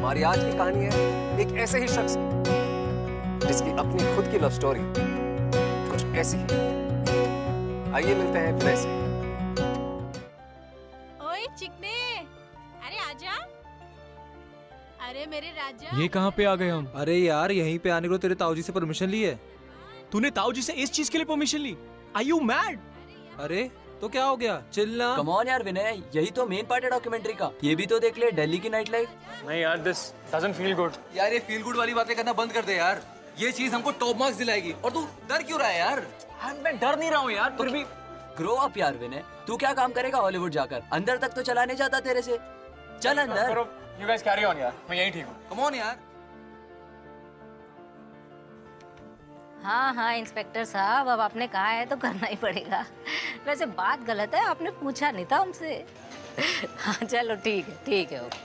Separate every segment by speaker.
Speaker 1: हमारी आज की कहानी है एक ऐसे ही शख्स की जिसकी अपनी खुद की लव स्टोरी कुछ ऐसी है। आइए मिलते हैं विनय से।
Speaker 2: ओए चिकने, अरे आजा। अरे मेरे राजा,
Speaker 3: ये कहाँ पे आ गए हम?
Speaker 4: अरे यार यहीं पे आने को तेरे ताऊजी से परमिशन ली है।
Speaker 3: तूने ताऊजी से इस चीज के लिए परमिशन ली? Are you mad?
Speaker 4: अरे तो क्या हो गया, चिल्ला।
Speaker 5: कम ऑन यार विनय, यही तो मेन पार्ट है डॉक्यूमेंटरी का। ये भी तो देख ले, दिल्ली की नाइट लाइफ।
Speaker 3: नहीं यार, दिस डजंट फील गुड।
Speaker 4: यार ये फील गुड वाली बातें करना बंद कर दे यार। ये चीज हमको टॉप मार्क्स दिलाएगी और तू डर क्यों रहा है यार?
Speaker 3: मैं डर नहीं रहा हूँ यार, फिर भी।
Speaker 5: ग्रो अप यार विनय, तू क्या काम करेगा हॉलीवुड जाकर? अंदर तक तो चला नहीं जाता तेरे से। चल अंदर।
Speaker 3: You guys carry on यार, मैं यहीं ठीक हूँ।
Speaker 4: कम ऑन यार।
Speaker 6: हाँ हाँ इंस्पेक्टर साहब, अब आपने कहा है तो करना ही पड़ेगा। वैसे बात गलत है, आपने पूछा नहीं था हमसे। हाँ चलो ठीक है ओके।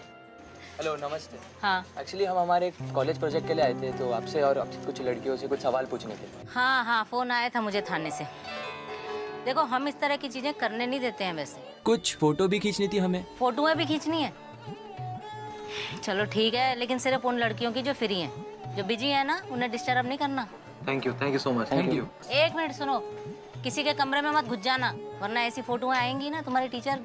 Speaker 5: हेलो नमस्ते।
Speaker 6: हाँ
Speaker 5: एक्चुअली हम हमारे कॉलेज प्रोजेक्ट के लिए आए थे, तो आपसे और आपसे कुछ लड़कियों से कुछ सवाल पूछने थे।
Speaker 6: हाँ फोन आया था मुझे थाने से। देखो हम इस तरह की चीजें करने नहीं देते हैं वैसे।
Speaker 5: कुछ फोटो भी खींचनी थी हमें।
Speaker 6: फोटोएं भी खींचनी है? चलो ठीक है, लेकिन सिर्फ उन लड़कियों की जो फ्री हैं। जो बिजी है ना, उन्हें डिस्टर्ब नहीं करना।
Speaker 5: Thank you so much. Thank you.
Speaker 6: एक मिनट सुनो, किसी के कमरे में मत घुस जाना, वरना ऐसी फोटोएं आएंगी ना, तुम्हारी टीचर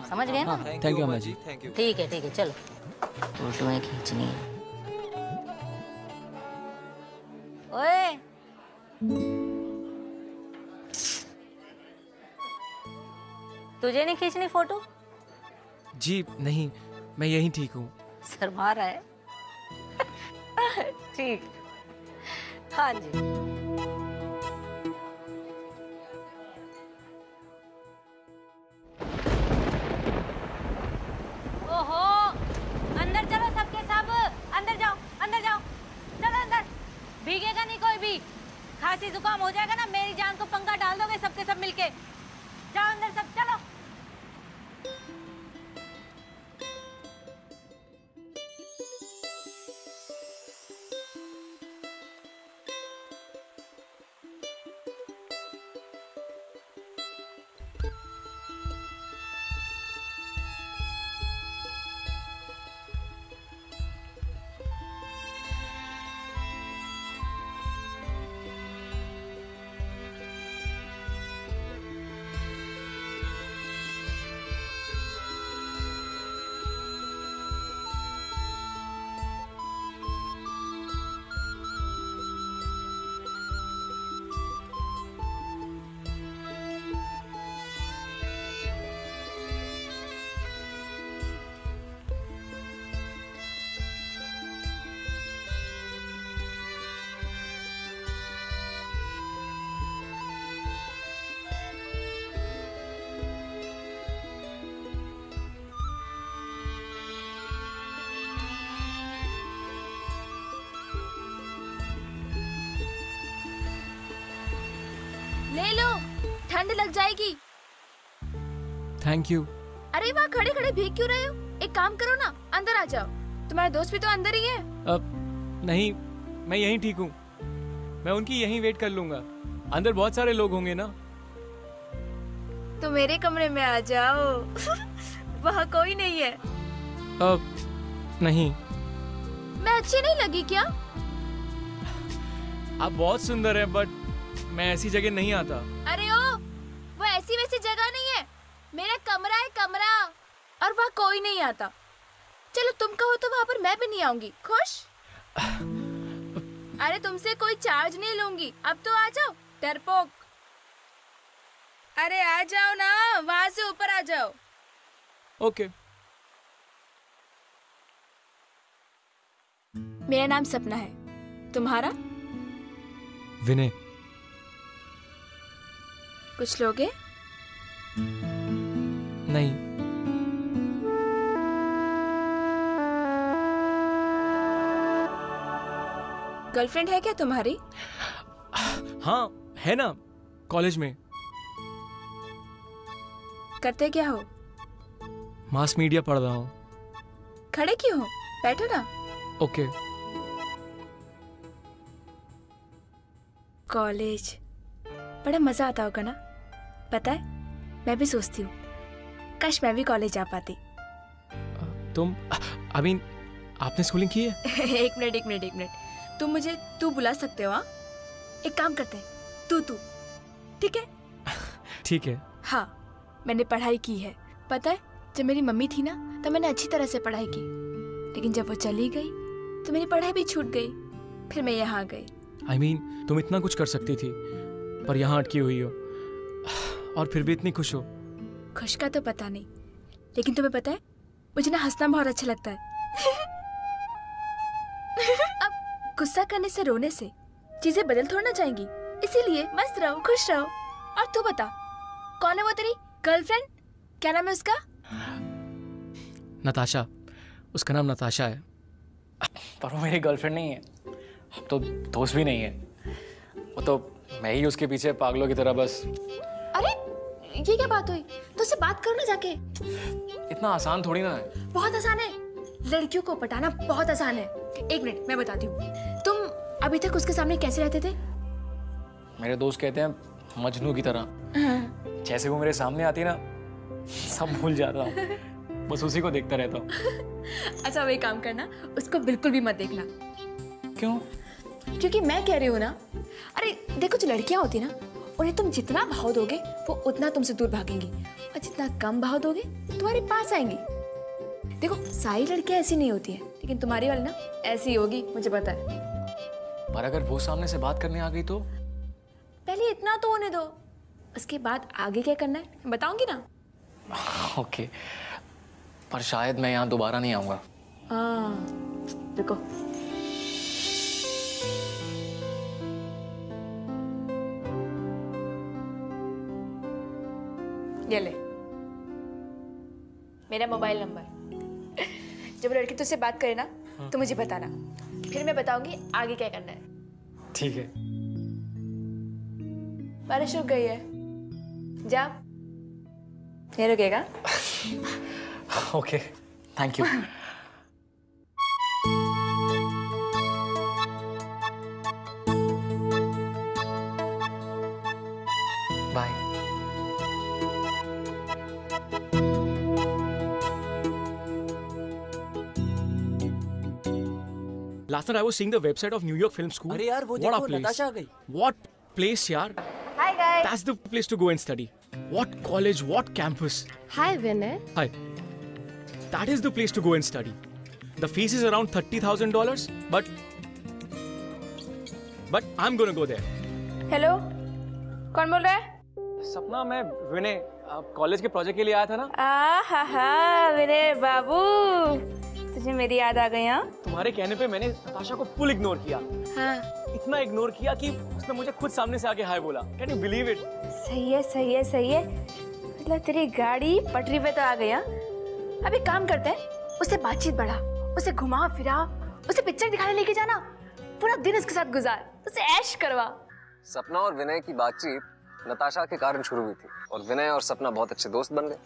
Speaker 6: समझ गए ना।
Speaker 5: थैंक यू अम्मा जी।
Speaker 4: Thank you.
Speaker 6: ठीक है चलो, फोटोएं खींचनी है। ओए तुझे नहीं खींचनी फोटो?
Speaker 3: जी नहीं, मैं यहीं ठीक हूँ।
Speaker 6: शर्मा रहा है। ठीक, हाँ जी। ओहो, अंदर चलो सबके सब, अंदर जाओ चलो अंदर। भीगेगा नहीं कोई भी, खांसी जुकाम हो जाएगा ना, मेरी जान को पंगा डाल दोगे सबके सब मिलके। जाओ अंदर सब, चलो।
Speaker 2: ले लो, ठंड लग जाएगी।
Speaker 3: Thank you.
Speaker 2: अरे वहाँ खड़े खड़े भीग क्यों रहे हो? एक काम करो ना, अंदर आ जाओ। तुम्हारा दोस्त भी तो अंदर ही है।
Speaker 3: अब नहीं, मैं यहीं ठीक हूँ। मैं उनकी यहीं वेट कर लूंगा। अंदर बहुत सारे लोग होंगे ना।
Speaker 2: तो मेरे कमरे में आ जाओ। वहाँ कोई नहीं है।
Speaker 3: अब नहीं।
Speaker 2: मैं अच्छी नहीं लगी क्या?
Speaker 3: आप बहुत सुंदर हैं, बट मैं ऐसी जगह नहीं आता।
Speaker 2: अरे ओ, वो ऐसी वैसी जगह नहीं है। मेरा कमरा है, कमरा, और वहाँ कोई नहीं आता। चलो तुम कहो तो वहाँ पर मैं भी नहीं आऊंगी। खुश? अरे तुमसे कोई चार्ज नहीं लूंगी। अब तो आ जाओ डरपोक। अरे आ जाओ ना, वहाँ से ऊपर आ जाओ।
Speaker 3: ओके।
Speaker 2: मेरा नाम सपना है, तुम्हारा?
Speaker 3: विनय।
Speaker 2: कुछ लोगे?
Speaker 3: नहीं।
Speaker 2: गर्लफ्रेंड है क्या तुम्हारी?
Speaker 3: हाँ है ना, कॉलेज में।
Speaker 2: करते क्या हो?
Speaker 3: मास मीडिया पढ़ रहा हूँ।
Speaker 2: खड़े क्यों हो? बैठो ना।
Speaker 3: ओके।
Speaker 2: कॉलेज बड़ा मजा आता होगा ना? पता है, मैं भी सोचती हूँ काश मैं भी कॉलेज जा पाती।
Speaker 3: तुम आई मीन आपने स्कूलिंग की है?
Speaker 2: एक मिनट तुम मुझे तू बुला सकते हो? हाँ, एक काम करते हैं, तू ठीक है?
Speaker 3: ठीक है।
Speaker 2: हाँ, मैंने पढ़ाई की है। पता है, जब मेरी मम्मी थी ना तो मैंने अच्छी तरह से पढ़ाई की, लेकिन जब वो चली गई तो मेरी पढ़ाई भी छूट गई। फिर मैं यहाँ गई।
Speaker 3: आई मीन तुम इतना कुछ कर सकती थी, पर यहाँ अटकी हुई हो और फिर भी इतनी खुश हो।
Speaker 2: खुश का तो पता नहीं, लेकिन तुम्हें पता है मुझे ना हंसना बहुत अच्छा लगता है। अब गुस्सा करने से, रोने से चीजें बदल थोड़ा ना जाएंगी, इसीलिए मस्त रहो, खुश रहो। और तू बता, कौन है वो तेरी गर्लफ्रेंड? क्या नाम है उसका?
Speaker 3: नताशा। उसका नाम नताशा है, पर वो मेरी गर्लफ्रेंड नहीं है, अब तो दोस्त भी नहीं है। वो तो मैं ही उसके पीछे पागलों की तरह बस।
Speaker 2: अरे ये क्या बात हुई? तो उससे बात करो ना जाके।
Speaker 3: इतना आसान थोड़ी ना है।
Speaker 2: बहुत आसान है, लड़कियों को पटाना बहुत आसान है। एक मिनट, मैं बताती हूँ। तुम अभी तक उसके सामने कैसे रहते थे?
Speaker 3: मेरे दोस्त कहते हैं मजनू की तरह। जैसे वो मेरे सामने आती ना, सब भूल जाता हूँ, बस उसी को देखता रहता हूँ।
Speaker 2: अच्छा, वो एक काम करना, उसको बिल्कुल भी मत देखना।
Speaker 3: क्यों?
Speaker 2: क्योंकि मैं कह रही हूँ ना। अरे देखो, जो लड़कियां होती ना, उन्हें तुम जितना भाव दोगे वो उतना तुमसे दूर भागेंगी, और जितना कम भाव दोगे तुम्हारे पास आएंगी। देखो, सारी लड़कियां ऐसी नहीं होती हैं, लेकिन तुम्हारी वाली ना ऐसी होगी, मुझे पता है।
Speaker 3: पर अगर वो सामने से बात करने आ गई तो?
Speaker 2: पहले इतना तो होने दो, उसके बाद आगे क्या करना है बताऊंगी ना।
Speaker 3: ओके, पर शायद मैं यहाँ दोबारा नहीं आऊंगा।
Speaker 2: हाँ, रुको। ये ले मेरा मोबाइल नंबर। जब लड़की तुझसे बात करे ना तो मुझे बताना, फिर मैं बताऊंगी आगे क्या करना है।
Speaker 3: ठीक है।
Speaker 2: बारिश रुक गई है, जा। ये रुकेगा?
Speaker 3: Okay, thank you. Bye. Last night I was seeing the website of New York Film School.
Speaker 5: अरे यार वो
Speaker 3: What a
Speaker 5: देखो,
Speaker 3: place.
Speaker 5: नताशा आ गई।
Speaker 3: What place, यार?
Speaker 2: Hi guys.
Speaker 3: That's the place to go and study. What college? What campus?
Speaker 7: Hi Vinay.
Speaker 3: Hi. That is the place to go and study. The fees is around $30,000, but I'm gonna go there.
Speaker 2: Hello, कौन बोल रहा है?
Speaker 3: सपना, मैं विनय, college के project के लिए आया था ना।
Speaker 2: आहा, विनय बाबू, तुझे मेरी याद आ गई? हाँ,
Speaker 3: तुम्हारे कहने पे मैंने नताशा को फुल इग्नोर किया।
Speaker 2: हाँ,
Speaker 3: इतना इग्नोर किया कि उसने मुझे खुद सामने से आके हाय बोला। Can you believe it?
Speaker 2: सही है, सही है, सही है। मतलब तेरी गाड़ी पटरी पे तो आ गई। हाँ, अब एक काम करते हैं, उससे बातचीत बढ़ा, उसे घुमा फिरा, उसे पिक्चर दिखाने लेके जाना, पूरा दिन उसके साथ गुजार, उसे ऐश करवा।
Speaker 1: सपना और विनय की बातचीत नताशा के कारण शुरू हुई थी, और विनय और सपना बहुत अच्छे दोस्त बन गए।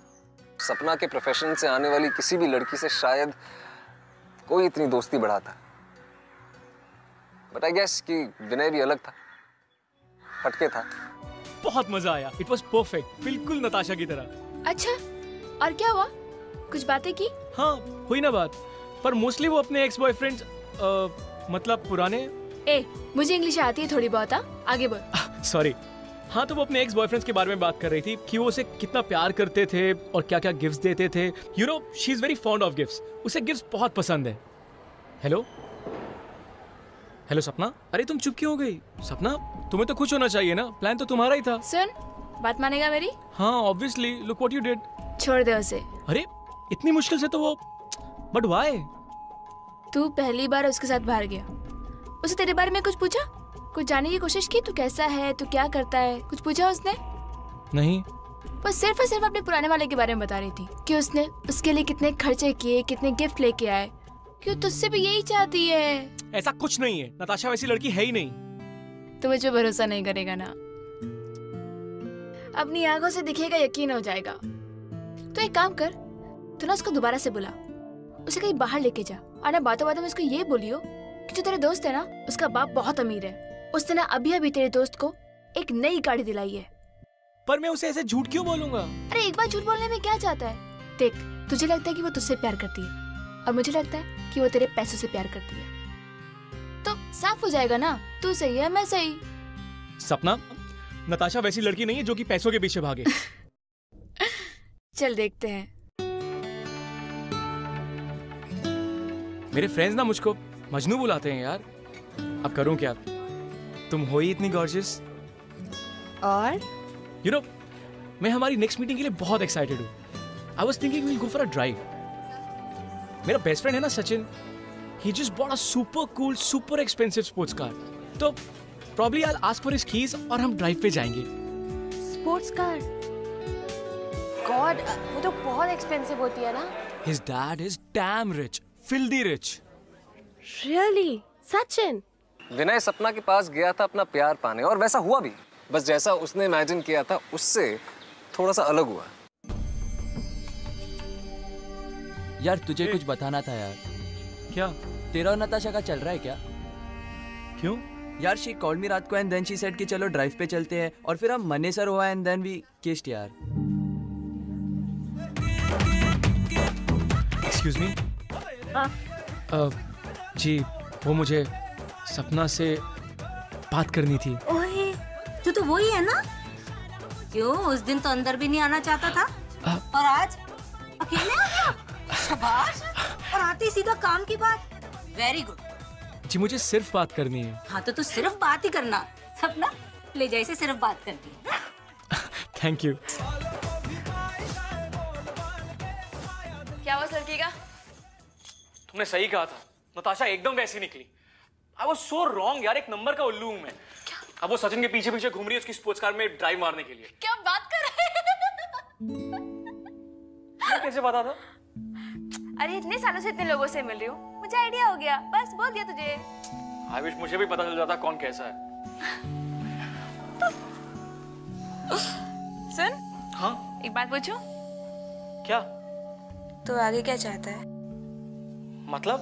Speaker 1: सपना के प्रोफेशन से आने वाली किसी भी लड़की से शायद कोई इतनी दोस्ती बढ़ाता, बट आई गेस कि विनय भी अलग था, हटके था।
Speaker 3: बहुत मजा आया। It was perfect, बिल्कुल नताशा की तरह।
Speaker 2: अच्छा, और क्या हुआ? कुछ बातें की?
Speaker 3: हाँ, हुई ना बात, पर मोस्टली वो अपने एक्स बॉयफ्रेंड, मतलब पुराने।
Speaker 2: ए, मुझे इंग्लिश आती है थोड़ी बहुत। आगे बोल।
Speaker 3: सॉरी। हाँ, तो वो अपने एक्स बॉयफ्रेंड्स के बारे में बात कर रही थी कि वो उसे कितना प्यार करते थे और क्या क्या गिफ्ट्स देते थे। You know, she is very fond of gifts. उसे गिफ्ट्स बहुत पसंद है। हेलो हेलो सपना, अरे तुम चुप क्यों हो गई? सपना, तुम्हें तो खुश होना चाहिए ना, प्लान तो तुम्हारा ही था।
Speaker 2: सुन, बात मानेगा मेरी?
Speaker 3: हाँ, obviously, look what you did.
Speaker 2: छोड़ दे उसे।
Speaker 3: अरे इतनी मुश्किल से तो वो, बट व्हाई?
Speaker 2: तू पहली बार उसके साथ बाहर गया, उसे तेरे बारे में कुछ पूछा? कुछ जानने की कोशिश की? तू कैसा है, तू क्या करता है, कुछ पूछा उसने?
Speaker 3: नहीं।
Speaker 2: वो सिर्फ और सिर्फ अपने पुराने वाले के बारे में बता रही थी कि उसने उसके लिए कितने खर्चे किए, कितने गिफ्ट लेके आए, क्यों तुझसे भी यही चाहती है।
Speaker 3: ऐसा कुछ नहीं है, नताशा वैसी लड़की है ही नहीं।
Speaker 2: तू मुझ पे भरोसा नहीं करेगा ना? अपनी आंखों से दिखेगा, यकीन हो जाएगा। तो एक काम कर, तू ना उसको दोबारा से बुला, उसे कहीं बाहर लेके जा, और ना बातों बातों में उसको ये बोलियो कि जो तेरे दोस्त है ना, उसका बाप बहुत अमीर है, उसने ना अभी अभी तेरे दोस्त को एक नई गाड़ी दिलाई है।
Speaker 3: पर मैं उसे ऐसे झूठ क्यों बोलूंगा?
Speaker 2: अरे एक बार झूठ बोलने में क्या चाहता है? देख, तुझे लगता है कि वो तुझसे प्यार करती है, और मुझे लगता है कि वो तेरे पैसों से प्यार करती है। तो साफ हो जाएगा ना, तू सही है मैं सही।
Speaker 3: सपना, नताशा वैसी लड़की नहीं है जो कि पैसों के पीछे भागे।
Speaker 2: चल देखते हैं।
Speaker 3: मेरे फ्रेंड्स ना मुझको मजनू बुलाते हैं यार। अब करूं क्या? तुम हो ही इतनी गॉर्जियस।
Speaker 2: और
Speaker 3: यू नो, मैं हमारी नेक्स्ट मीटिंग के लिए बहुत एक्साइटेड हूँ। I was thinking we'll go for a drive. मेरा बेस्ट फ्रेंड है ना Sachin, he just bought a super cool, super expensive sports car. तो probably I'll ask for his keys और हम ड्राइव पे जाएंगे।
Speaker 2: स्पोर्ट्स कार, गॉड वो तो बहुत एक्सपेंसिव होती है ना।
Speaker 3: His dad is damn rich, filthy rich.
Speaker 2: Really? Sachin?
Speaker 1: Vinay Sapna के पास गया था अपना प्यार पाने, और वैसा हुआ भी। बस जैसा उसने इमेजिन किया था उससे थोड़ा सा अलग हुआ।
Speaker 5: यार तुझे कुछ बताना था यार।
Speaker 3: क्या?
Speaker 5: तेरा और नताशा का चल रहा है क्या?
Speaker 3: क्यों?
Speaker 5: यार शी कॉल्ड मी रात को एंड देन शी सेड कि चलो ड्राइव पे चलते हैं, और फिर हम मनेसर हुआ एंड देन वी किस्ड यार।
Speaker 3: Excuse me? जी, वो मुझे सपना से बात करनी थी।
Speaker 6: ओए, तू तो वही है ना? क्यों उस दिन तो अंदर भी नहीं आना चाहता था और आज अकेले आ गया? शाबाश। और आते ही सीधा काम की बात। Very good.
Speaker 3: जी मुझे सिर्फ बात करनी है।
Speaker 6: हाँ तो तू सिर्फ बात ही करना। सपना ले जा इसे, सिर्फ बात करती है।
Speaker 3: Thank you.
Speaker 2: क्या हुआ लड़की का?
Speaker 3: तुमने सही कहा था, नताशा एकदम वैसी निकली। आई वाज सो रॉन्ग यार, एक नंबर का उल्लू हूं मैं। अब वो सचिन के पीछे पीछे घूम रही है उसकी स्पोर्ट्स कार में ड्राइव मारने के लिए।
Speaker 2: क्या बात कर रहे
Speaker 3: तुम्हें कैसे पता था?
Speaker 2: अरे इतने सालों से इतने लोगों से मिल रही हूँ, मुझे आइडिया हो गया, बस बोल दिया तुझे।
Speaker 3: आई विश मुझे भी पता चल जाता कौन कैसा है।
Speaker 2: सुन,
Speaker 3: हाँ?
Speaker 2: एक बात पूछूं?
Speaker 3: क्या?
Speaker 2: तो आगे क्या चाहता है?
Speaker 3: मतलब?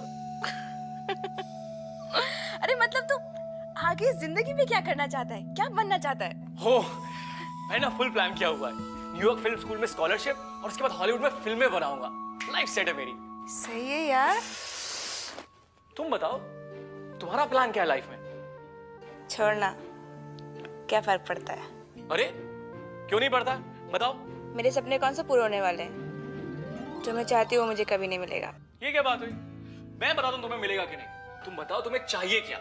Speaker 2: अरे मतलब तू आगे जिंदगी में क्या करना चाहता है, क्या बनना चाहता है?
Speaker 3: हो, मैंने ना फुल प्लान किया हुआ है। न्यूयॉर्क फिल्म स्कूल में स्कॉलरशिप और उसके बाद हॉलीवुड में फिल्में बनाऊंगा। लाइफ सेट है मेरी।
Speaker 2: सही है यार।
Speaker 3: तुम बताओ, तुम्हारा प्लान क्या है लाइफ में?
Speaker 2: छोड़ना, क्या फर्क पड़ता है?
Speaker 3: अरे क्यों नहीं पड़ता, बताओ।
Speaker 2: मेरे सपने कौन से पूरे होने वाले हैं? जो मैं चाहती हूँ वो मुझे कभी नहीं मिलेगा।
Speaker 3: ये क्या बात हुई? मैं बताता हूँ तुम्हें मिलेगा कि नहीं। तुम बताओ तुम्हें चाहिए क्या?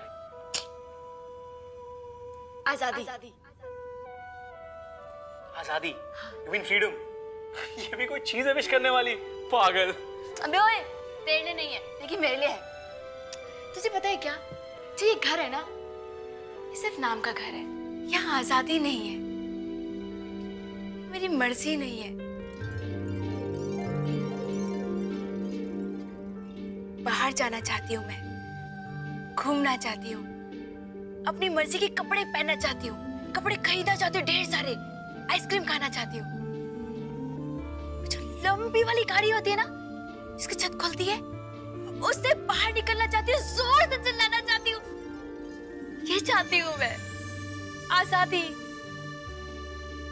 Speaker 2: आजादी।
Speaker 3: आजादी? You mean freedom? ये भी कोई चीज है विश करने वाली? पागल।
Speaker 2: अबे ओए, तेरे लिए नहीं है लेकिन मेरे लिए है। तुझे पता है क्या, जो ये घर है ना, ये सिर्फ नाम का घर है। यहाँ आजादी नहीं है, मेरी मर्जी नहीं है। बाहर जाना चाहती हूँ मैं, घूमना चाहती हूँ, अपनी मर्जी के कपड़े पहनना चाहती हूँ, कपड़े खरीदना चाहती हूँ ढेर सारे, आइसक्रीम खाना चाहती हूँ। जो लंबी वाली गाड़ी होती है ना, जिसकी छत खुलती है, उससे बाहर निकलना चाहती हूँ, जोर से चिल्लाना चाहती हूँ। ये चाहती हूँ मैं, आजादी,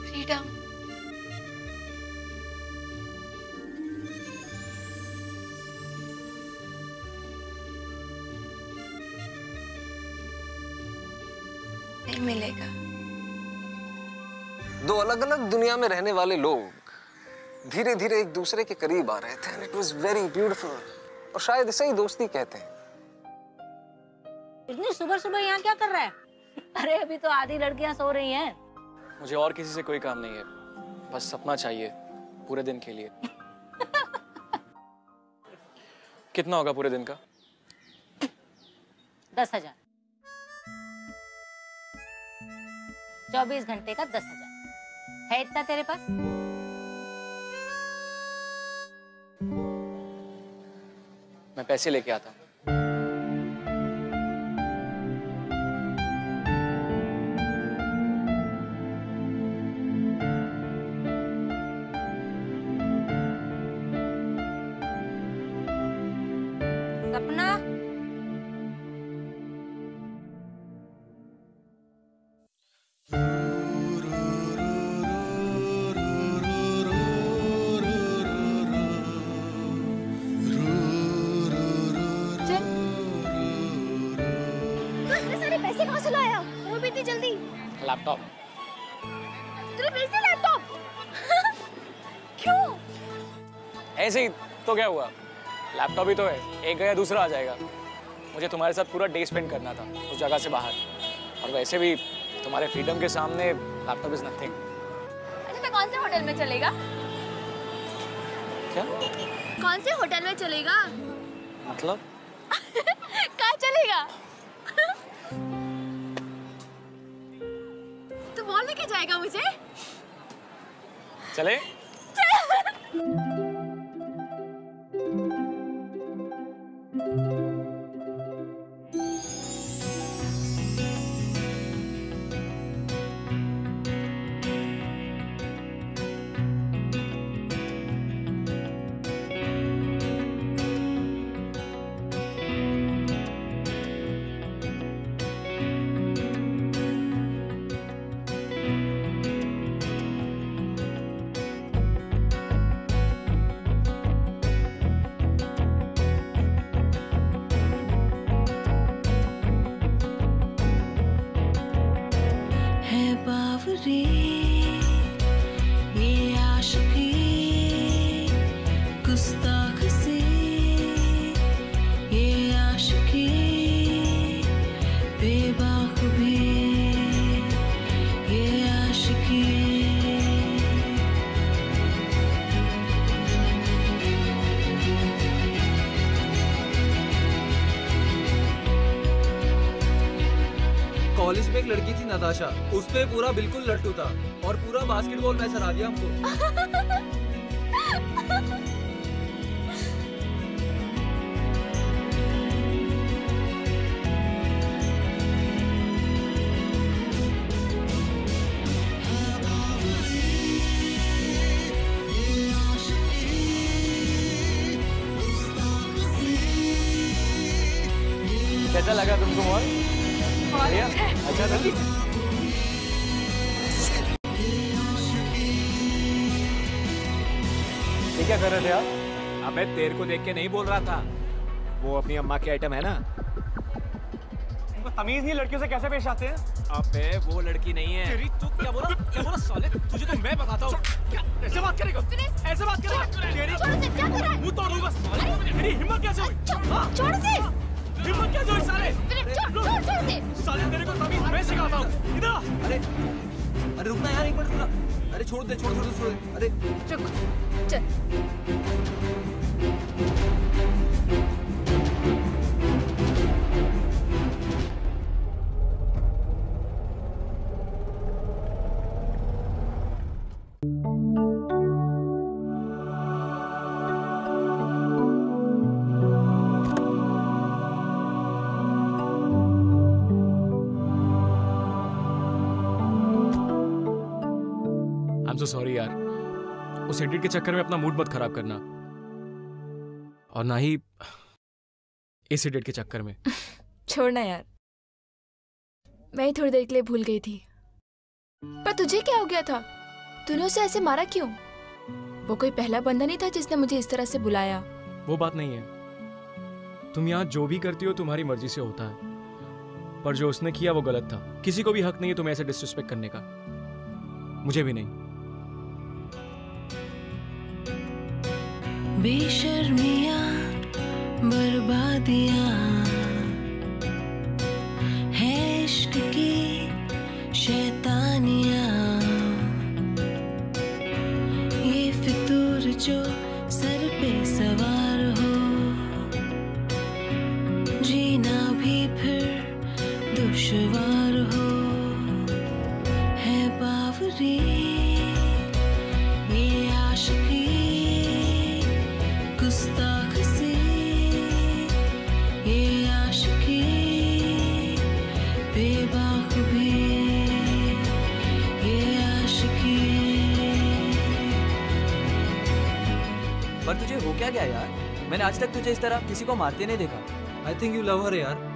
Speaker 2: फ्रीडम। नहीं मिलेगा।
Speaker 1: दो अलग अलग दुनिया में रहने वाले लोग धीरे धीरे एक दूसरे के करीब आ रहे थे, and it was very beautiful। और शायद इसे ही दोस्ती कहते हैं।
Speaker 6: इतनी सुबह सुबह यहाँ क्या कर रहा है? अरे अभी तो आधी लड़कियां सो रही हैं।
Speaker 3: मुझे और किसी से कोई काम नहीं है, बस सपना चाहिए पूरे दिन के लिए। कितना होगा पूरे दिन का?
Speaker 6: 10,000। 24 घंटे का 10,000 है इतना तेरे पास?
Speaker 3: मैं पैसे लेके आता हूँ।
Speaker 6: सपना,
Speaker 3: लैपटॉप।
Speaker 2: तूने बेच दिया लैपटॉप? क्यों?
Speaker 3: ऐसे ही तो क्या हुआ, लैपटॉप ही तो है, एक गया दूसरा आ जाएगा। मुझे तुम्हारे साथ पूरा डे स्पेंड करना था उस जगह से बाहर, और वैसे भी तुम्हारे फ्रीडम के सामने लैपटॉप इज नथिंग।
Speaker 2: अच्छा तो कौन से होटल में चलेगा?
Speaker 3: क्या
Speaker 2: कौन से होटल में चलेगा?
Speaker 3: मतलब?
Speaker 2: कहाँ चलेगा? तू मॉल लेके जाएगा मुझे?
Speaker 3: चले?
Speaker 4: कॉलेज में एक लड़की थी नताशा, उस पे पूरा बिल्कुल लट्टू था और पूरा बास्केटबॉल मैच हरा दिया हमको।
Speaker 3: कैसा लगा तुमको मॉल? बढ़िया? अच्छा था? ये क्या कर रहे थे आप?
Speaker 7: अबे तेरे को देख के नहीं बोल रहा था, वो अपनी अम्मा की आइटम है ना।
Speaker 3: तुमको तमीज नहीं लड़कियों से कैसे पेश आते हैं?
Speaker 7: अबे वो लड़की नहीं है।
Speaker 3: तेरी तू क्या बोला? क्या बोला साले? तुझे तो मैं बताता हूँ। क्या ऐसे बात करेगा? ऐसे बात करेगा? तेरी
Speaker 2: क्या कर रहा है?
Speaker 3: मुंह तोड़ दूंगा साले। तेरी हिम्मत कैसे हुई?
Speaker 2: छोड़ से!
Speaker 3: हिम्मत कैसे हुई साले?
Speaker 2: छोड़ से!
Speaker 3: साले तेरे को तमीज मैं सिखाता हूँ। इधर आ।
Speaker 4: अरे रुकना यार, एक मिनट रुकना। अरे छोड़ दे, छोड़ दे, छोड़ दे। अरे
Speaker 2: चल।
Speaker 3: I'm so sorry यार, उस एडिट के चक्कर में अपना मूड मत खराब करना, और ना ही इस एडिट के चक्कर में।
Speaker 2: छोड़ना यार, मैं ही थोड़ी देर के लिए भूल गई थी। पर तुझे क्या हो गया था? तूने उसे ऐसे मारा क्यों? वो कोई पहला बंदा नहीं था जिसने मुझे इस तरह से बुलाया।
Speaker 3: वो बात नहीं है, तुम यहाँ जो भी करती हो तुम्हारी मर्जी से होता है, पर जो उसने किया वो गलत था। किसी को भी हक नहीं है तुम्हें ऐसे डिसरिस्पेक्ट करने का, मुझे भी नहीं।
Speaker 8: बेशर्मियाँ बर्बादियाँ है इश्क की शैतानियाँ, ये फितूर जो सर पे सवार हो, जीना भी फिर दुश्वार हो। है बावरी ये आशिकी, गुस्ताख सी ये आशिकी, बेबाक भी ये आशिकी।
Speaker 5: पर तुझे हो क्या गया यार? मैंने आज तक तुझे इस तरह किसी को मारते नहीं देखा।
Speaker 4: I think you love her यार।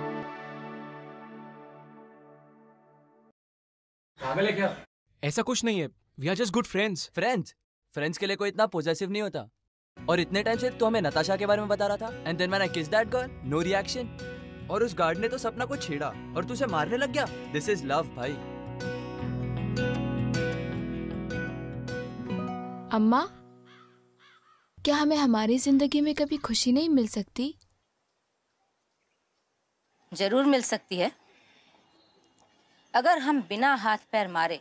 Speaker 3: पागल है क्या? ऐसा कुछ नहीं है, we are just good friends.
Speaker 5: Friends के लिए कोई इतना पॉजेसिव नहीं होता। और इतने टाइम से तो हमें नताशा के बारे में बता रहा था, एंड देन व्हेन आई किस दैट गर्ल, नो रिएक्शन। और उस गार्ड ने तो सपना को छेड़ा और तू उसे मारने लग गया। दिस इज लव भाई।
Speaker 2: अम्मा, क्या हमें हमारी जिंदगी में कभी खुशी नहीं मिल सकती?
Speaker 6: जरूर मिल सकती है, अगर हम बिना हाथ पैर मारे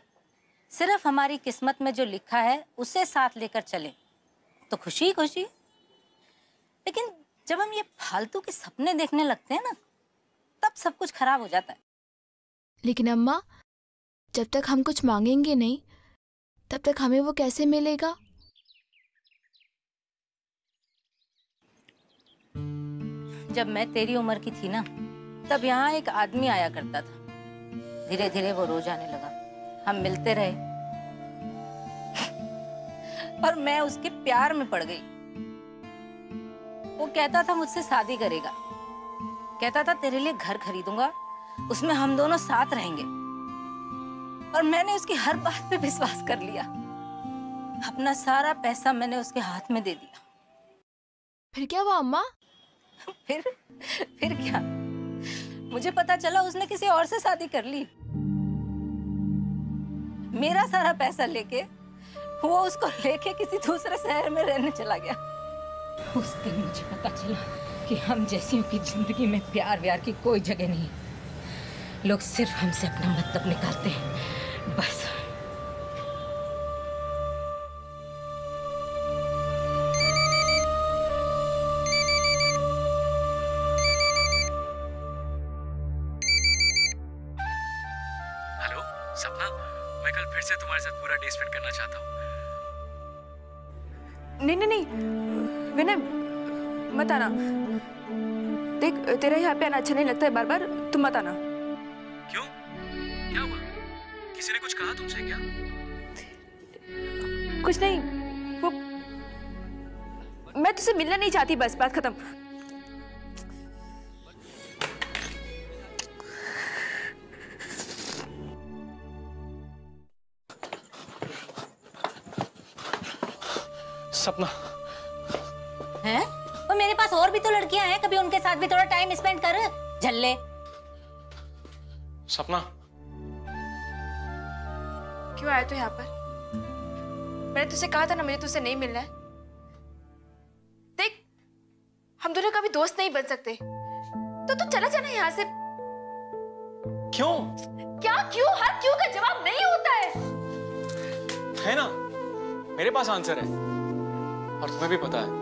Speaker 6: सिर्फ हमारी किस्मत में जो लिखा है उसे साथ लेकर चलें तो खुशी ही खुशी। लेकिन जब हम ये फालतू के सपने देखने लगते हैं ना, तब सब कुछ खराब हो जाता है।
Speaker 2: लेकिन अम्मा, जब तक हम कुछ मांगेंगे नहीं तब तक हमें वो कैसे मिलेगा?
Speaker 6: जब मैं तेरी उम्र की थी ना, तब यहाँ एक आदमी आया करता था। धीरे धीरे वो रोज आने लगा, हम मिलते रहे और मैं उसके प्यार में पड़ गई। वो कहता था मुझसे शादी करेगा, कहता था तेरे लिए घर खरीदूंगा, उसमें हम दोनों साथ रहेंगे। और मैंने उसकी हर बात पे विश्वास कर लिया। अपना सारा पैसा मैंने उसके हाथ में दे दिया।
Speaker 2: फिर क्या हुआ अम्मा?
Speaker 6: फिर क्या, मुझे पता चला उसने किसी और से शादी कर ली। मेरा सारा पैसा लेके वो उसको लेके किसी दूसरे शहर में रहने चला गया। उस दिन मुझे पता चला कि हम जैसियों की जिंदगी में प्यार व्यार की कोई जगह नहीं। लोग सिर्फ हमसे अपना मतलब निकालते हैं, बस।
Speaker 3: हेलो सपना, मैं कल फिर से तुम्हारे साथ पूरा डे स्पेंड करना चाहता हूँ।
Speaker 2: नहीं विनय, मत आना। देख, तेरा यहाँ पे आना अच्छा नहीं लगता है, बार बार तुम मत आना।
Speaker 3: क्यों? क्या हुआ? किसी ने कुछ कहा तुमसे क्या?
Speaker 2: कुछ नहीं, वो मैं तुझसे मिलना नहीं चाहती, बस बात खत्म।
Speaker 3: सपना
Speaker 6: हैं? और मेरे पास और भी तो लड़कियां हैं, कभी उनके साथ भी थोड़ा टाइम स्पेंड कर झल्ले।
Speaker 3: सपना,
Speaker 2: क्यों आया तू यहाँ पर? मैंने तुझसे कहा था ना मुझे तुझसे नहीं मिलना है। देख, हम दोनों कभी दोस्त नहीं बन सकते, तो तू चला जाना यहाँ से।
Speaker 3: क्यों?
Speaker 2: क्या क्यों? हर क्यों का जवाब नहीं होता
Speaker 3: है ना, मेरे पास आंसर है और तुम्हें भी पता है।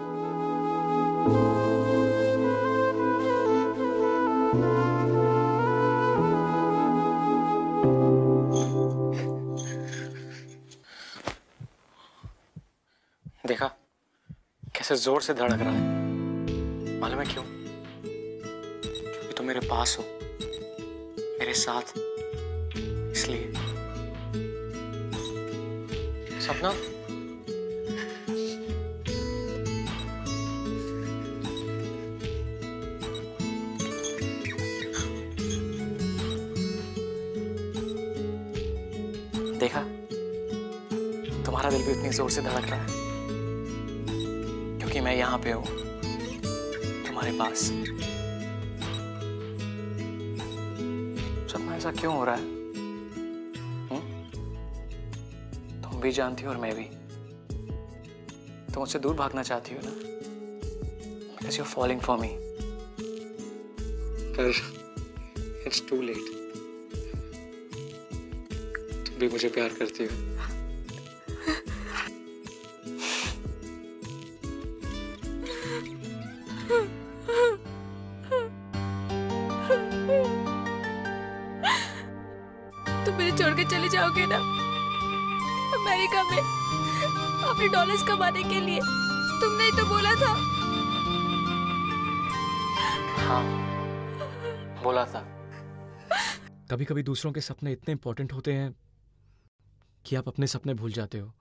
Speaker 3: देखा कैसे जोर से धड़क रहा है? मालूम है क्यों? क्योंकि तुम मेरे पास हो, मेरे साथ, इसलिए। सपना, देखा तुम्हारा दिल भी इतनी जोर से धड़क रहा है क्योंकि मैं यहाँ पे हूँ, तुम्हारे पास। सपना, ऐसा क्यों हो रहा है? तुम भी जानती हो और मैं भी। तुम मुझसे दूर भागना चाहती हो ना, because you're falling for me. पर it's too late. तुम भी मुझे प्यार करती हो।
Speaker 2: तुम मुझे छोड़ के चले जाओगे ना अमेरिका में अपने डॉलर्स कमाने के लिए? तुमने ही तो बोला था।
Speaker 3: हाँ, बोला था। कभी कभी दूसरों के सपने इतने इंपॉर्टेंट होते हैं कि आप अपने सपने भूल जाते हो।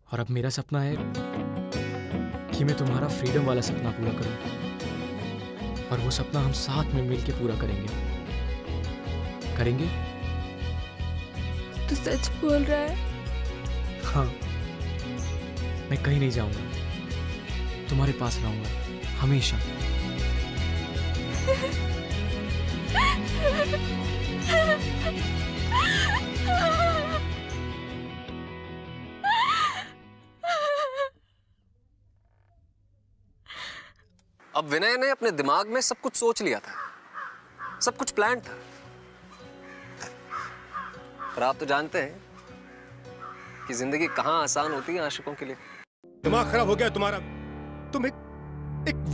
Speaker 3: और अब मेरा सपना है कि मैं तुम्हारा फ्रीडम वाला सपना पूरा करूं, और वो सपना हम साथ में मिलके पूरा करेंगे। करेंगे?
Speaker 2: तू सच बोल रहा है?
Speaker 3: हाँ, मैं कहीं नहीं जाऊंगा, तुम्हारे पास रहूंगा हमेशा।
Speaker 1: अब विनय ने अपने दिमाग में सब कुछ सोच लिया था, सब कुछ प्लान था। पर आप तो जानते हैं कि जिंदगी कहाँ आसान होती है आशिकों के लिए।
Speaker 9: दिमाग खराब हो गया तुम्हारा। तुम एक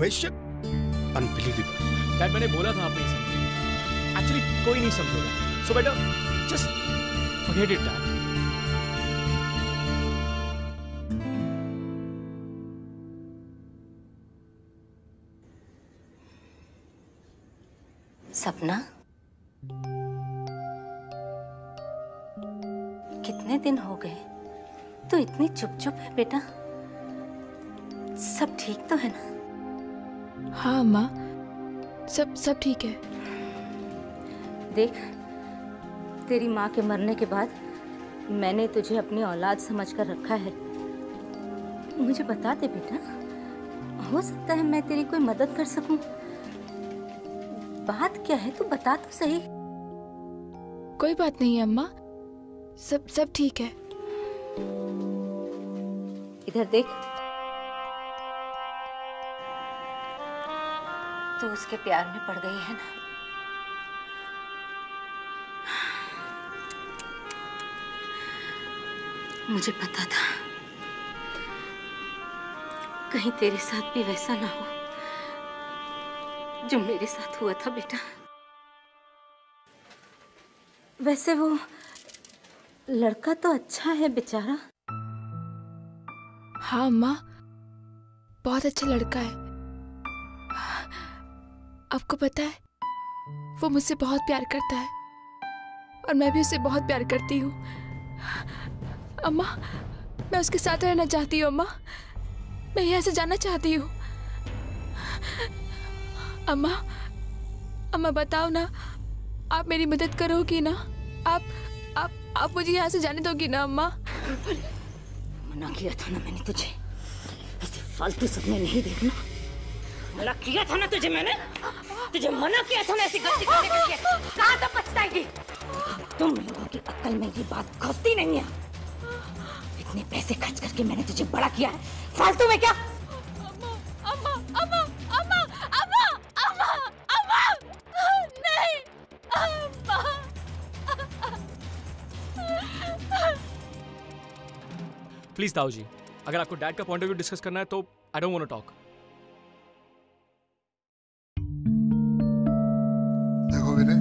Speaker 9: वैश्य। अनबिलीवेबल।
Speaker 3: डैड, मैंने बोला था आप नहीं समझे। एक्चुअली कोई नहीं समझेगा। सो बेटा जस्ट फॉरगेट इट डैड।
Speaker 6: सपना, कितने दिन हो गए तो इतनी चुप चुप है बेटा? सब ठीक तो है ना?
Speaker 2: हाँ अम्मा, सब ठीक है।
Speaker 6: देख, तेरी माँ के मरने के बाद मैंने तुझे अपनी औलाद समझकर रखा है। मुझे बता दे बेटा, हो सकता है मैं तेरी कोई मदद कर सकूं। बात क्या है, तू बता तो सही।
Speaker 2: कोई बात नहीं है अम्मा, सब ठीक है।
Speaker 6: इधर देख, तू उसके प्यार में पड़ गई है ना? मुझे पता था कहीं तेरे साथ भी वैसा ना हो जो मेरे साथ हुआ था बेटा। वैसे वो लड़का तो अच्छा है बेचारा।
Speaker 2: हाँ अम्मा, बहुत अच्छा लड़का है। आपको पता है, वो मुझसे बहुत प्यार करता है और मैं भी उससे बहुत प्यार करती हूँ। अम्मा, मैं उसके साथ रहना चाहती हूँ। अम्मा, मैं यहाँ से जाना चाहती हूँ। अम्मा बताओ ना, आप मेरी मदद करोगी ना? आप मुझे यहाँ से जाने दोगी ना अम्मा?
Speaker 6: मना किया था ना मैंने तुझे, ऐसे फालतू सपने नहीं देखना। मना किया था ना तुझे मैंने, तुझे मना किया था ना ऐसी गलती करने के लिए। कहाँ तक पछताएगी? तुम लोगों की अक्ल में ये बात घुसती नहीं है। इतने पैसे खर्च करके मैंने तुझे बड़ा किया है, फालतू में क्या?
Speaker 3: प्लीज ताऊ जी, अगर आपको डैड का पॉइंट ऑफ व्यू डिस्कस करना है तो I don't want to talk.
Speaker 10: देखो विनय,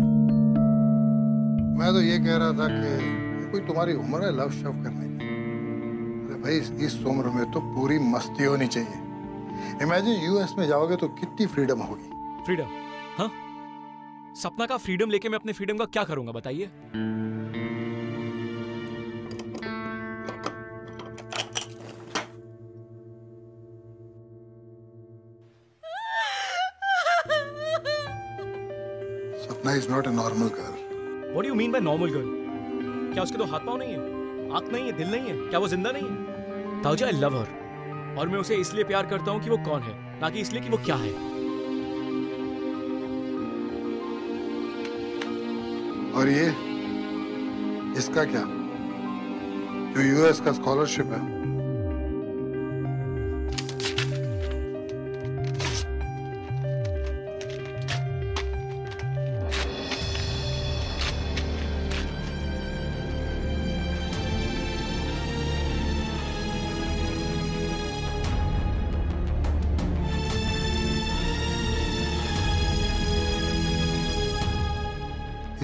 Speaker 10: मैं तो ये कह रहा था कि कोई तुम्हारी उम्र है लव शव करने की? अरे भाई, इस उम्र में तो पूरी मस्ती होनी चाहिए। इमेजिन यूएस में जाओगे तो कितनी फ्रीडम होगी।
Speaker 3: फ्रीडम? हाँ, सपना का फ्रीडम लेके मैं अपने फ्रीडम का क्या करूंगा बताइए?
Speaker 10: सपना is not a normal girl.
Speaker 3: What do you mean by normal girl? क्या उसके दो हाथ पांव नहीं है, आंख नहीं है, दिल नहीं है? क्या वो जिंदा नहीं है? ताऊ जी, I love her, और मैं उसे इसलिए प्यार करता हूँ कि वो कौन है, ना कि इसलिए कि वो क्या है।
Speaker 10: और ये इसका क्या, जो यूएस का स्कॉलरशिप है?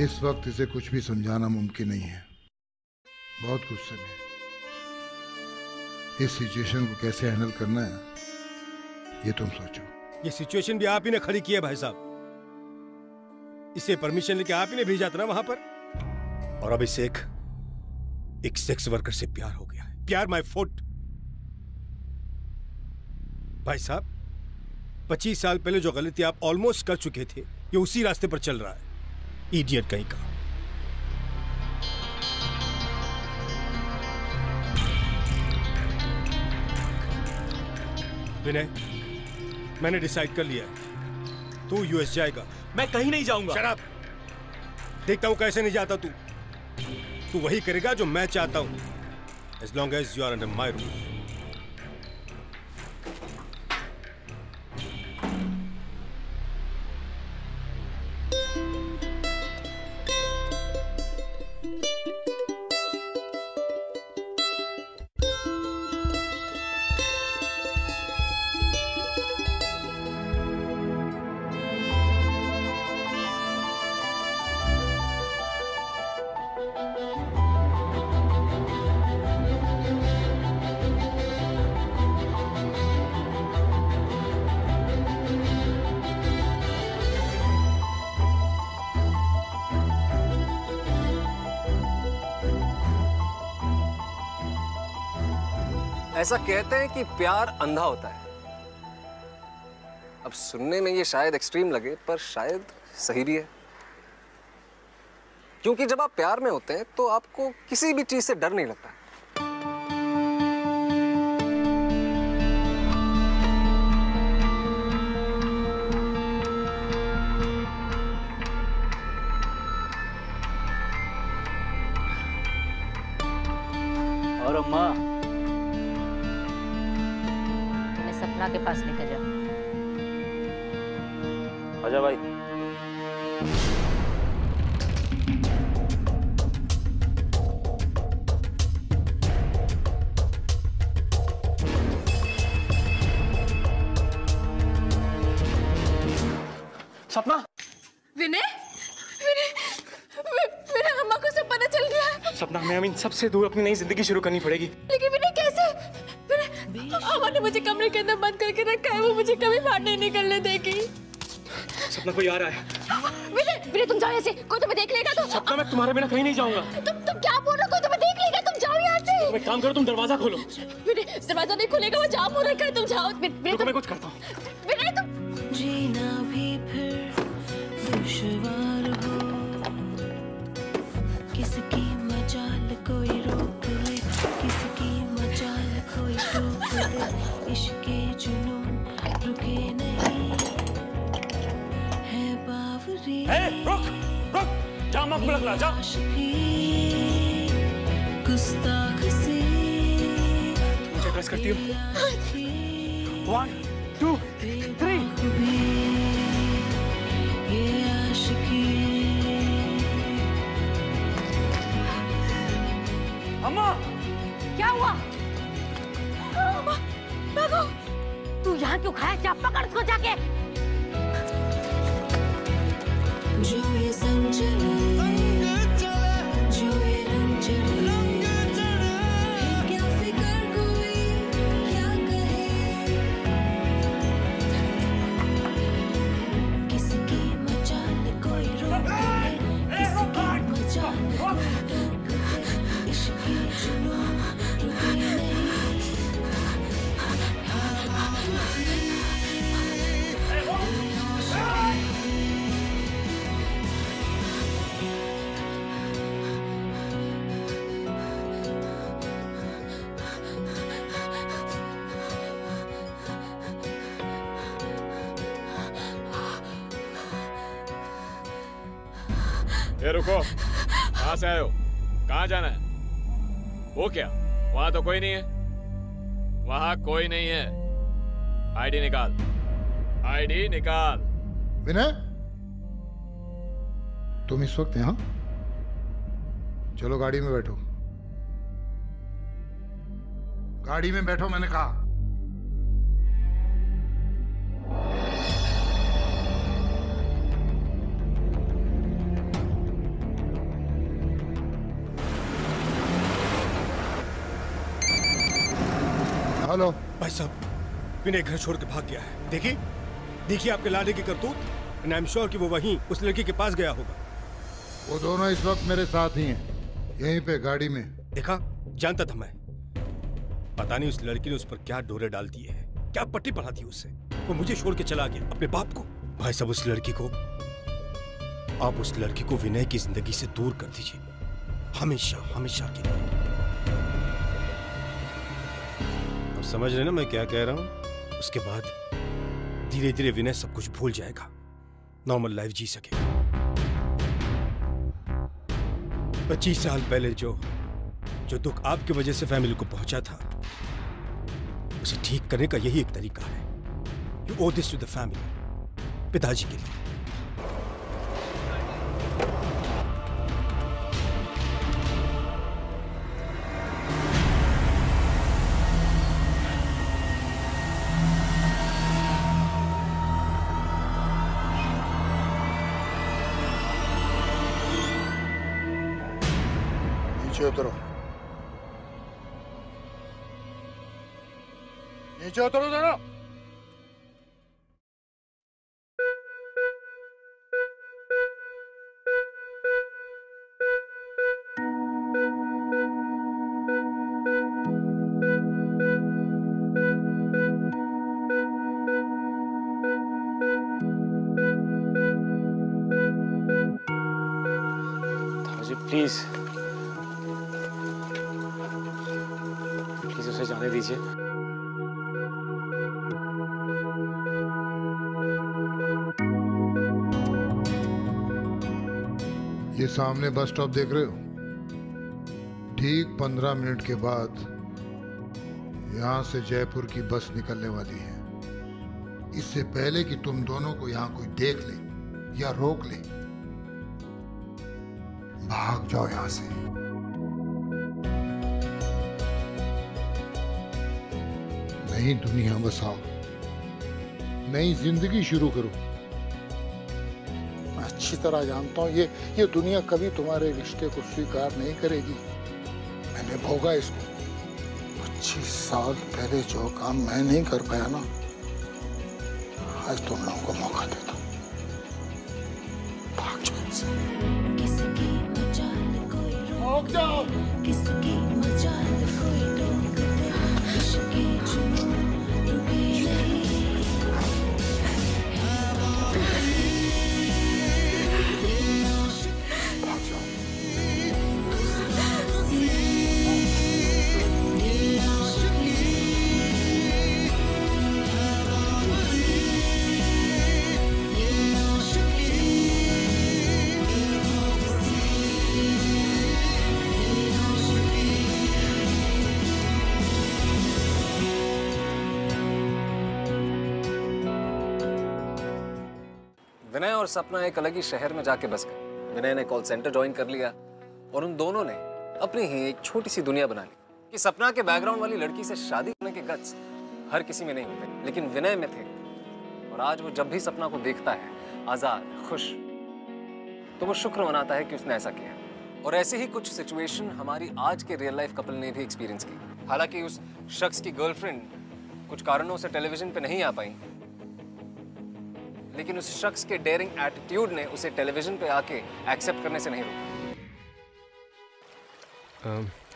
Speaker 10: इस वक्त इसे कुछ भी समझाना मुमकिन नहीं है, बहुत गुस्से में। इस सिचुएशन को कैसे हैंडल करना है ये तुम सोचो।
Speaker 9: ये सिचुएशन भी आप ही ने खड़ी की है भाई साहब। इसे परमिशन लेके आप ही ने भेजा था ना वहां पर। और अब इसे एक सेक्स वर्कर से प्यार हो गया है। प्यार माय फुट। भाई साहब, 25 साल पहले जो गलती आप ऑलमोस्ट कर चुके थे, ये उसी रास्ते पर चल रहा है। इडियट कहीं का। विनय, मैंने डिसाइड कर लिया है, तू यूएस जाएगा।
Speaker 3: मैं कहीं नहीं जाऊंगा।
Speaker 9: Shut up. देखता हूं कैसे नहीं जाता तू। तू वही करेगा जो मैं चाहता हूं, as long as you are under my rule.
Speaker 1: ऐसा कहते हैं कि प्यार अंधा होता है। अब सुनने में ये शायद एक्सट्रीम लगे, पर शायद सही भी है। क्योंकि जब आप प्यार में होते हैं तो आपको किसी भी चीज से डर नहीं लगता।
Speaker 11: और अम्मा
Speaker 6: सपना के पास लेकर जाओ।
Speaker 11: आजा भाई।
Speaker 3: सपना।
Speaker 2: विनय, विनय अम्मा को सब पता चल गया।
Speaker 3: सपना, मैं अमीन सबसे दूर अपनी नई जिंदगी शुरू करनी पड़ेगी।
Speaker 2: लेकिन विनय कैसे? अम्मा ने मुझे कमरे के अंदर बंद करके रखा है, वो मुझे कभी बाहर नहीं निकलने देगी।
Speaker 3: सपना, कोई आ रहा है।
Speaker 2: विनय तुम जाओ यहाँ से, कोई तुम्हें देख लेगा तो।
Speaker 3: सपना, मैं तुम्हारे बिना कहीं नहीं जाऊंगा।
Speaker 2: तुम क्या बोल रहे हो? कोई तुम्हें देख लेगा, तुम जाओ यहाँ से।
Speaker 3: तुम एक काम करो, तुम दरवाजा खोलो।
Speaker 2: विनय दरवाजा नहीं खुलेगा, वो जाम हो रखा है, तुम जाओ।
Speaker 3: मैं कुछ करता हूँ।
Speaker 2: विनय तुम
Speaker 8: जीना भी फिर दुश्वार हो, किसकी मजाल कोई रोक ले, किसकी मजाल कोई टोक ले, इश्क़े जुनून रुके नहीं है बावरी।
Speaker 3: रुक रुक, जा मत बुला, जा।
Speaker 8: गुस्ताख सी
Speaker 3: मुझे ट्रस्ट करती हो? 1 2 3।
Speaker 8: ये आशिकी।
Speaker 3: अम्मा,
Speaker 6: क्या हुआ?
Speaker 2: अम्मा, भागो।
Speaker 6: तू यहाँ क्यों खड़ा है? जा पकड़ उसको जाके।
Speaker 8: जो ये संग चले, जो ये रंग चढ़े, क्या फिकर कोई क्या कहे, किसकी मजाल कोई रोक ले, किसकी मजाल कोई टोक ले, इश्क़े जुनून रुके नहीं।
Speaker 7: ए रुको, कहाँ से आए हो? कहाँ जाना है? वो क्या, वहां तो कोई नहीं है। वहां कोई नहीं है। आईडी निकाल, आईडी निकाल।
Speaker 10: विनय, तुम इस वक्त यहाँ? चलो गाड़ी में बैठो। गाड़ी में बैठो मैंने कहा। हेलो
Speaker 9: भाई साहब, विनय घर छोड़ के भाग गया है। देखिए देखिए आपके लाडे की करतूत, एंड आई एम श्योर कि वो वहीं उस लड़की के पास गया होगा।
Speaker 10: वो दोनों इस वक्त मेरे साथ ही हैं, यहीं पे गाड़ी में।
Speaker 9: देखा, जानता था मैं। पता नहीं उस लड़की ने उस पर क्या डोरे डाल दिए हैं, क्या पट्टी पढ़ा दी उससे। वो मुझे छोड़ के चला गया, अपने बाप को। भाई साहब, उस लड़की को, आप उस लड़की को विनय की जिंदगी से दूर कर दीजिए, हमेशा हमेशा के लिए। अब समझ रहे ना मैं क्या कह रहा हूं? उसके बाद धीरे धीरे विनय सब कुछ भूल जाएगा, नॉर्मल लाइफ जी सकेगा। 25 साल पहले जो दुख आपकी वजह से फैमिली को पहुंचा था, उसे ठीक करने का यही एक तरीका है। You owe this to the family, पिताजी के लिए।
Speaker 10: नीचे उतरो, नीचे उतरो जरा।
Speaker 12: प्लीज प्लीज उसे जाने दीजिए।
Speaker 10: ये सामने बस स्टॉप देख रहे हो? ठीक 15 मिनट के बाद यहां से जयपुर की बस निकलने वाली है। इससे पहले कि तुम दोनों को यहां कोई देख ले या रोक ले, भाग जाओ यहां से। नई दुनिया बसाओ, नई जिंदगी शुरू करो। मैं अच्छी तरह जानता हूं ये दुनिया कभी तुम्हारे रिश्ते को स्वीकार नहीं करेगी। मैंने भोगा इसको। 25 साल पहले जो काम मैं नहीं कर पाया ना, आज तुम लोगों को मौका देता हूं। भाग जाओ इनसे। भाग जाओ।
Speaker 8: किसकी मजाल कोई रोक दे, इश्क़ जुनून रुके नहीं।
Speaker 10: भाग जाओ।
Speaker 1: विनय और सपना एक अलग ही शहर में जाके बस गए। विनय ने कॉल सेंटर ज्वाइन कर लिया और उन दोनों ने अपनी ही एक छोटी सी दुनिया बना ली कि सपना के बैकग्राउंड वाली लड़की से शादी करने के गट्स हर किसी में नहीं होते, लेकिन विनय में थे। और आज वो जब भी सपना को देखता है आजाद, खुश, तो वो शुक्र मनाता है कि उसने ऐसा किया। और ऐसी ही कुछ सिचुएशन हमारी आज के रियल लाइफ कपल ने भी एक्सपीरियंस की। हालांकि उस शख्स की गर्लफ्रेंड कुछ कारणों से टेलीविजन पे नहीं आ पाई, लेकिन उस शख्स के डेयरिंग एटीट्यूड ने उसे टेलीविजन पे आके एक्सेप्ट करने से नहीं रोका।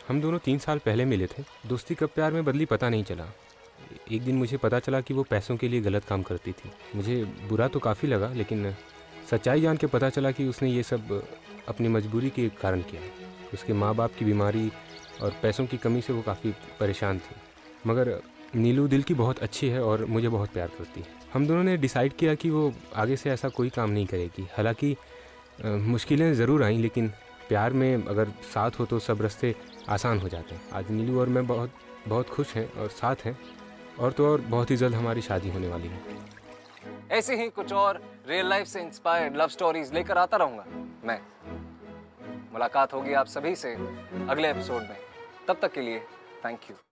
Speaker 13: हम दोनों 3 साल पहले मिले थे। दोस्ती कब प्यार में बदली पता नहीं चला। एक दिन मुझे पता चला कि वो पैसों के लिए गलत काम करती थी। मुझे बुरा तो काफ़ी लगा, लेकिन सच्चाई जान के पता चला कि उसने ये सब अपनी मजबूरी के कारण किया। उसके माँ बाप की बीमारी और पैसों की कमी से वो काफ़ी परेशान थी। मगर नीलू दिल की बहुत अच्छी है और मुझे बहुत प्यार करती है। हम दोनों ने डिसाइड किया कि वो आगे से ऐसा कोई काम नहीं करेगी। हालांकि मुश्किलें ज़रूर आईं, लेकिन प्यार में अगर साथ हो तो सब रास्ते आसान हो जाते हैं। आज नीलू और मैं बहुत खुश हैं और साथ हैं, और तो और बहुत ही जल्द हमारी शादी होने वाली है।
Speaker 1: ऐसे ही कुछ और रियल लाइफ से इंस्पायर्ड लव स्टोरीज लेकर आता रहूंगा मैं। मुलाकात होगी आप सभी से अगले एपिसोड में। तब तक के लिए थैंक यू।